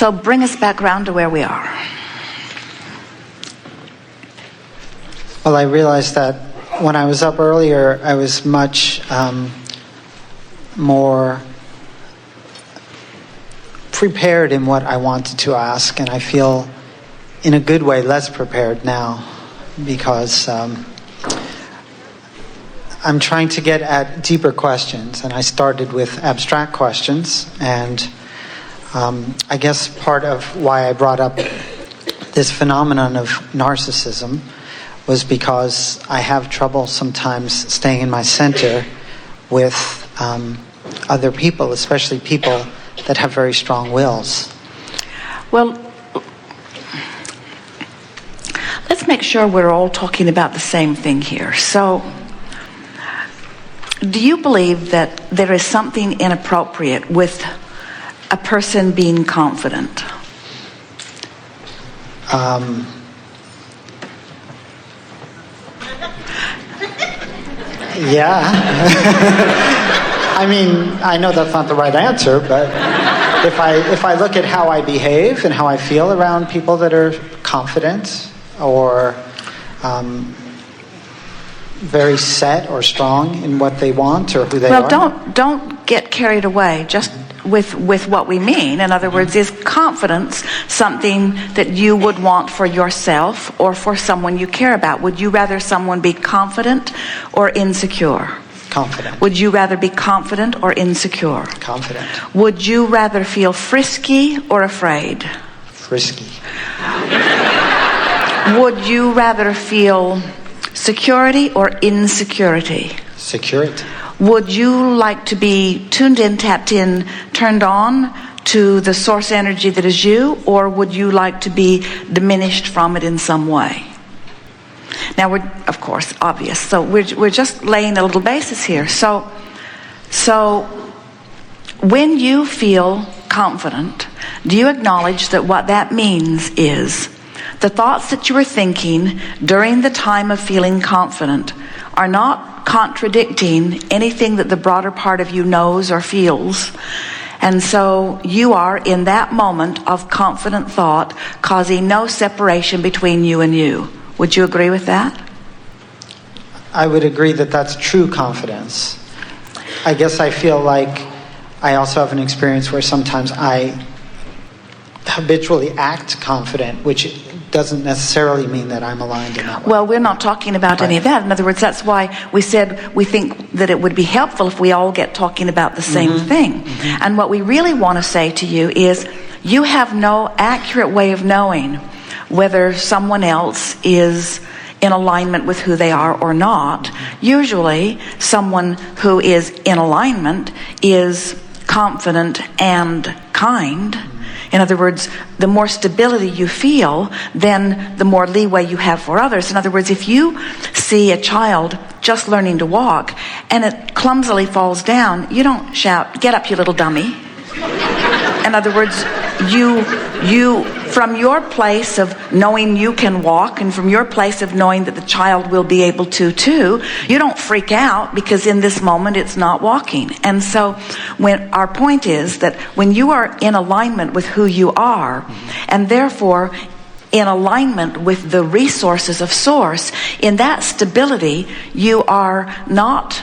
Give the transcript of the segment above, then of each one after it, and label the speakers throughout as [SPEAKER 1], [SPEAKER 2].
[SPEAKER 1] So bring us back around to where we are.
[SPEAKER 2] Well, I realized that when I was up earlier, I was much more prepared in what I wanted to ask, and I feel, in a good way, less prepared now, because I'm trying to get at deeper questions, and I started with abstract questions, and I guess part of why I brought up this phenomenon of narcissism was because I have trouble sometimes staying in my center with other people, especially people that have very strong wills.
[SPEAKER 1] Well, let's make sure we're all talking about the same thing here. So, do you believe that there is something inappropriate with a person being confident?
[SPEAKER 2] Yeah. I mean, I know that's not the right answer, but if I look at how I behave and how I feel around people that are confident or very set or strong in what they want or who they are.
[SPEAKER 1] Well, don't get carried away just with what we mean. In other words, is confidence something that you would want for yourself or for someone you care about? Would you rather someone be confident or insecure?
[SPEAKER 2] Confident.
[SPEAKER 1] Would you rather be confident or insecure?
[SPEAKER 2] Confident.
[SPEAKER 1] Would you rather feel frisky or afraid?
[SPEAKER 2] Frisky.
[SPEAKER 1] Would you rather feel security or insecurity?
[SPEAKER 2] Security.
[SPEAKER 1] Would you like to be tuned in, tapped in, turned on to the source energy that is you, or would you like to be diminished from it in some way? Now, we're, of course, obvious. So we're just laying a little basis here. So when you feel confident, do you acknowledge that what that means is the thoughts that you are thinking during the time of feeling confident are not contradicting anything that the broader part of you knows or feels? And so you are, in that moment of confident thought, causing no separation between you and you. Would you agree with that?
[SPEAKER 2] I would agree that that's true confidence. I guess I feel like I also have an experience where sometimes I habitually act confident, which doesn't necessarily mean that I'm aligned in that way.
[SPEAKER 1] Well, we're not talking about any of that. In other words, that's why we said we think that it would be helpful if we all get talking about the same thing. And what we really want to say to you is you have no accurate way of knowing whether someone else is in alignment with who they are or not. Usually, someone who is in alignment is confident and kind. In other words, the more stability you feel, then the more leeway you have for others. In other words, if you see a child just learning to walk and it clumsily falls down, you don't shout, "Get up, you little dummy." In other words, you from your place of knowing you can walk and from your place of knowing that the child will be able to too, you don't freak out because in this moment it's not walking. And so when our point is that when you are in alignment with who you are, and therefore in alignment with the resources of Source, in that stability you are not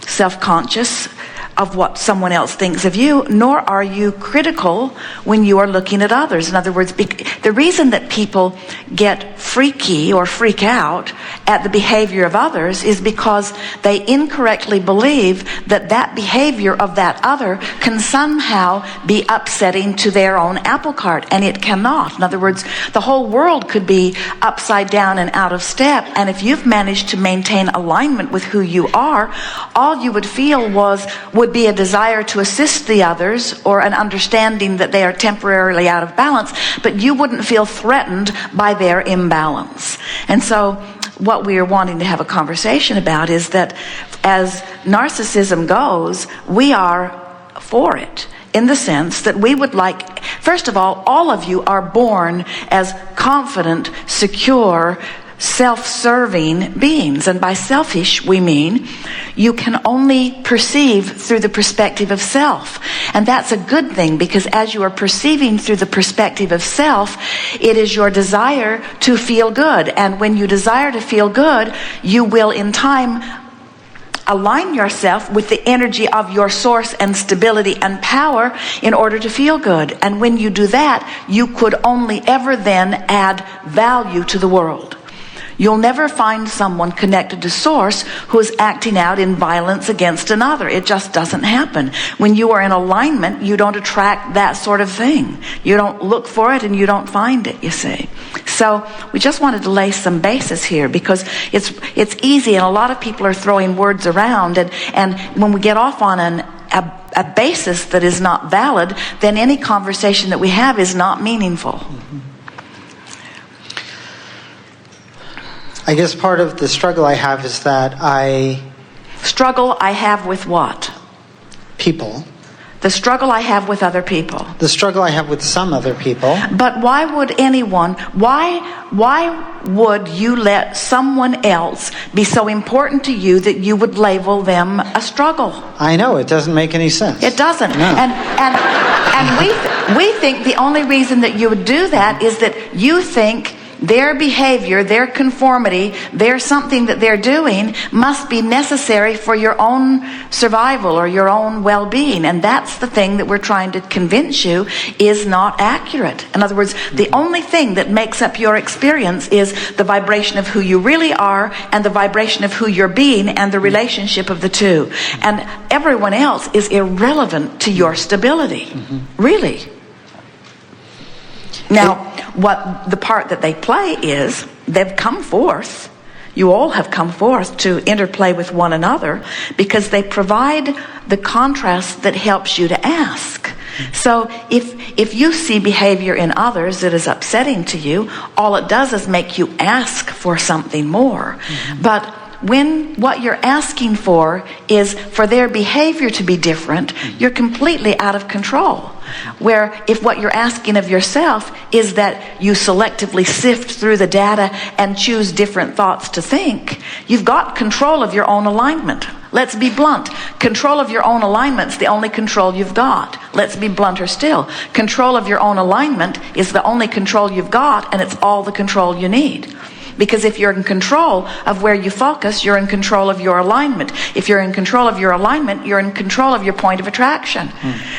[SPEAKER 1] self-conscious of what someone else thinks of you, nor are you critical when you are looking at others. In other words, the reason that people get freaky or freak out at the behavior of others is because they incorrectly believe that that behavior of that other can somehow be upsetting to their own apple cart, and it cannot. In other words, the whole world could be upside down and out of step, and if you've managed to maintain alignment with who you are, all you would feel would be a desire to assist the others or an understanding that they are temporarily out of balance, but you wouldn't feel threatened by their imbalance. And so what we are wanting to have a conversation about is that as narcissism goes, we are for it, in the sense that we would like, first of all of you are born as confident, secure, self-serving beings. And by selfish, we mean you can only perceive through the perspective of self. And that's a good thing, because as you are perceiving through the perspective of self, it is your desire to feel good. And when you desire to feel good, you will in time align yourself with the energy of your source and stability and power in order to feel good. And when you do that, you could only ever then add value to the world. You'll never find someone connected to source who is acting out in violence against another. It just doesn't happen. When you are in alignment, you don't attract that sort of thing. You don't look for it and you don't find it, you see. So we just wanted to lay some basis here, because it's easy, and a lot of people are throwing words around, and when we get off on a basis that is not valid, then any conversation that we have is not meaningful.
[SPEAKER 2] I guess part of the struggle I have is that
[SPEAKER 1] Struggle I have with what?
[SPEAKER 2] People.
[SPEAKER 1] The struggle I have with other people.
[SPEAKER 2] The struggle I have with some other people.
[SPEAKER 1] But why would why would you let someone else be so important to you that you would label them a struggle?
[SPEAKER 2] I know, it doesn't make any sense.
[SPEAKER 1] It doesn't.
[SPEAKER 2] No.
[SPEAKER 1] And we think the only reason that you would do that is that you think their behavior, their conformity, their something that they're doing must be necessary for your own survival or your own well-being. And that's the thing that we're trying to convince you is not accurate. In other words, the only thing that makes up your experience is the vibration of who you really are and the vibration of who you're being and the relationship of the two. And everyone else is irrelevant to your stability. Really. Now, what the part that they play is they've come forth. You all have come forth to interplay with one another because they provide the contrast that helps you to ask. So if you see behavior in others that is upsetting to you, all it does is make you ask for something more. But when what you're asking for is for their behavior to be different, you're completely out of control. Where if what you're asking of yourself is that you selectively sift through the data and choose different thoughts to think, you've got control of your own alignment. Let's be blunt. Control of your own alignment's the only control you've got. Let's be blunter still. Control of your own alignment is the only control you've got, and it's all the control you need. Because if you're in control of where you focus, you're in control of your alignment. If you're in control of your alignment, you're in control of your point of attraction.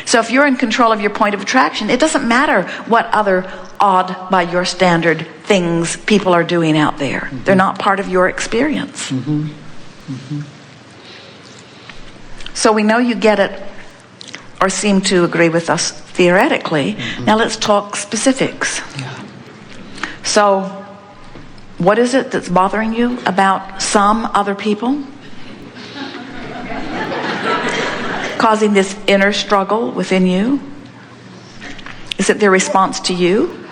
[SPEAKER 1] So if you're in control of your point of attraction, it doesn't matter what other odd, by your standard, things people are doing out there. They're not part of your experience. So we know you get it, or seem to agree with us theoretically. Now let's talk specifics. So what is it that's bothering you about some other people? Causing this inner struggle within you? Is it their response to you?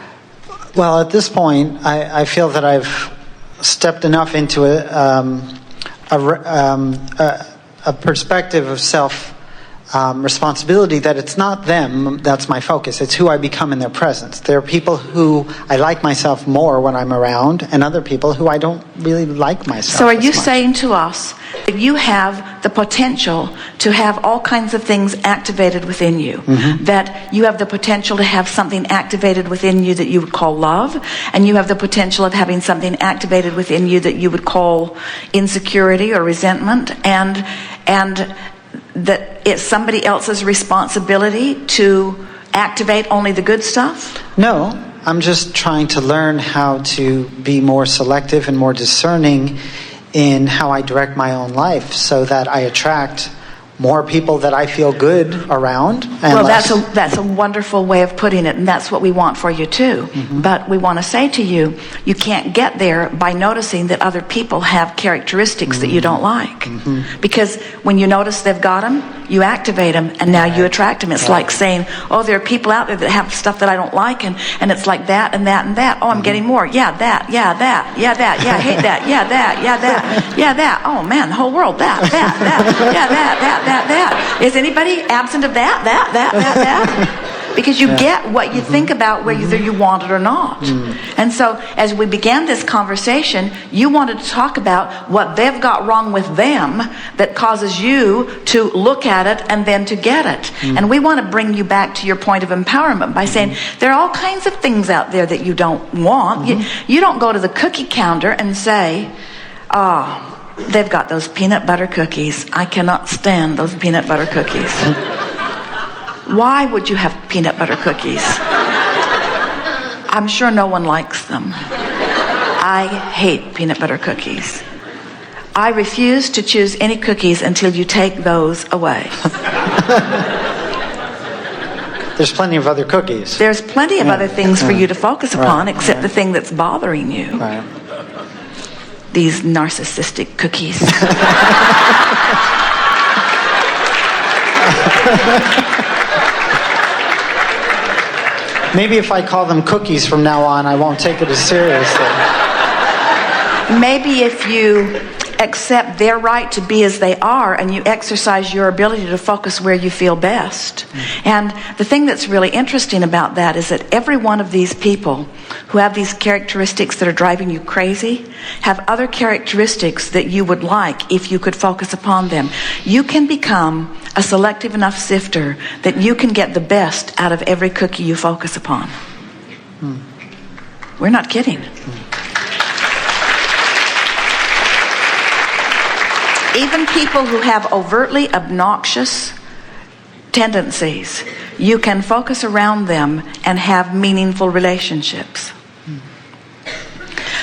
[SPEAKER 2] Well, at this point, I feel that I've stepped enough into a perspective of self responsibility that it's not them that's my focus. It's who I become in their presence. There are people who I like myself more when I'm around, and other people who I don't really like myself.
[SPEAKER 1] So are you saying to us that you have the potential to have all kinds of things activated within you? That you have the potential to have something activated within you that you would call love, and you have the potential of having something activated within you that you would call insecurity or resentment, and that it's somebody else's responsibility to activate only the good stuff?
[SPEAKER 2] No, I'm just trying to learn how to be more selective and more discerning in how I direct my own life, so that I attract more people that I feel good around. And
[SPEAKER 1] well, that's a wonderful way of putting it, and that's what we want for you too. But we want to say to you, you can't get there by noticing that other people have characteristics that you don't like. Because when you notice they've got them, you activate them, and now you attract them. It's like saying, oh, there are people out there that have stuff that I don't like, and it's like that and that and that. Oh, I'm getting more. Yeah, that. Yeah, that. Yeah, that. Yeah, I hate that. Yeah, that. Yeah, that. Yeah, that. Oh, man, the whole world. That. Yeah, that. That. Is anybody absent of that? Because you get what you think about whether you want it or not. And so as we began this conversation, you wanted to talk about what they've got wrong with them that causes you to look at it and then to get it. And we want to bring you back to your point of empowerment by saying there are all kinds of things out there that you don't want. You don't go to the cookie counter and say, they've got those peanut butter cookies. I cannot stand those peanut butter cookies. Why would you have peanut butter cookies? I'm sure no one likes them. I hate peanut butter cookies. I refuse to choose any cookies until you take those away.
[SPEAKER 2] There's plenty of other cookies.
[SPEAKER 1] There's plenty of other things for you to focus upon except the thing that's bothering you.
[SPEAKER 2] Right.
[SPEAKER 1] These narcissistic cookies.
[SPEAKER 2] Maybe if I call them cookies from now on, I won't take it as seriously.
[SPEAKER 1] Maybe if you accept their right to be as they are and you exercise your ability to focus where you feel best. And the thing that's really interesting about that is that every one of these people who have these characteristics that are driving you crazy have other characteristics that you would like if you could focus upon them. You can become a selective enough sifter that you can get the best out of every cookie you focus upon. We're not kidding. Even people who have overtly obnoxious tendencies, you can focus around them and have meaningful relationships.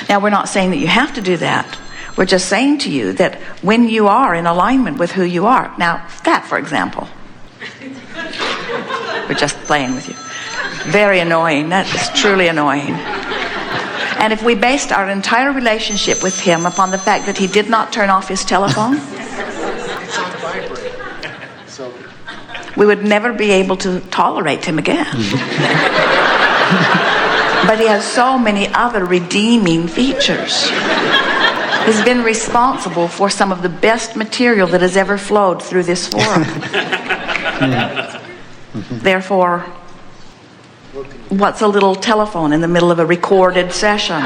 [SPEAKER 1] Now, we're not saying that you have to do that. We're just saying to you that when you are in alignment with who you are. Now, that, for example. We're just playing with you. Very annoying. That is truly annoying. And if we based our entire relationship with him upon the fact that he did not turn off his telephone, we would never be able to tolerate him again. But he has so many other redeeming features. He's been responsible for some of the best material that has ever flowed through this forum. Therefore, what's a little telephone in the middle of a recorded session?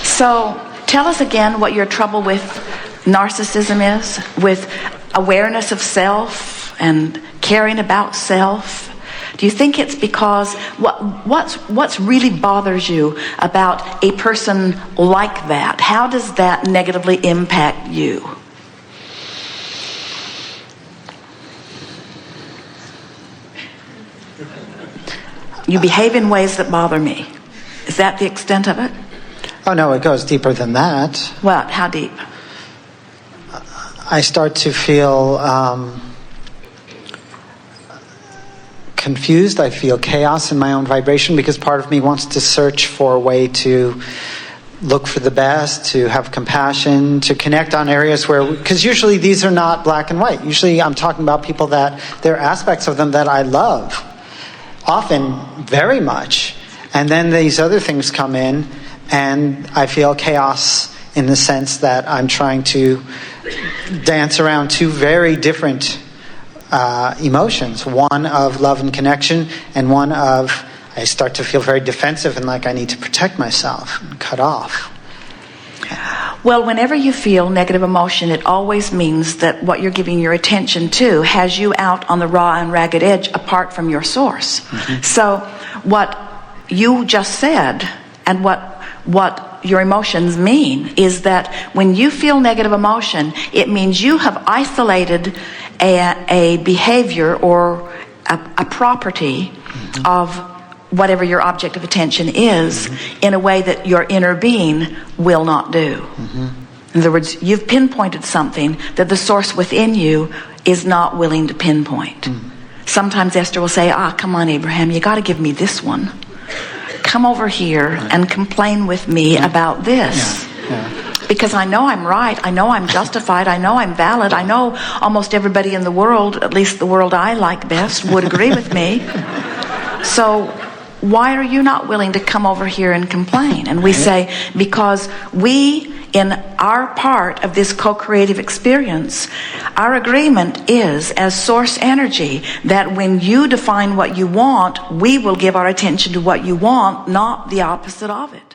[SPEAKER 1] So, tell us again what your trouble with narcissism is, with awareness of self and caring about self. Do you think it's because what's really bothers you about a person like that? How does that negatively impact you? You behave in ways that bother me. Is that the extent of it?
[SPEAKER 2] Oh no, it goes deeper than that.
[SPEAKER 1] What? How deep?
[SPEAKER 2] I start to feel confused. I feel chaos in my own vibration because part of me wants to search for a way to look for the best, to have compassion, to connect on areas where, because usually these are not black and white. Usually I'm talking about people that there are aspects of them that I love, often very much. And then these other things come in and I feel chaos in the sense that I'm trying to dance around two very different emotions. One of love and connection, and one of I start to feel very defensive and like I need to protect myself and cut off.
[SPEAKER 1] Well, whenever you feel negative emotion, it always means that what you're giving your attention to has you out on the raw and ragged edge apart from your source. So what you just said and what your emotions mean is that when you feel negative emotion, it means you have isolated a behavior or a property of whatever your object of attention is in a way that your inner being will not do. In other words, you've pinpointed something that the source within you is not willing to pinpoint. Sometimes Esther will say, come on, Abraham, you got to give me this one. Come over here and complain with me about this. Because I know I'm right, I know I'm justified, I know I'm valid, I know almost everybody in the world, at least the world I like best, would agree with me. So why are you not willing to come over here and complain? And we say, because we, in our part of this co-creative experience, our agreement is, as source energy, that when you define what you want, we will give our attention to what you want, not the opposite of it.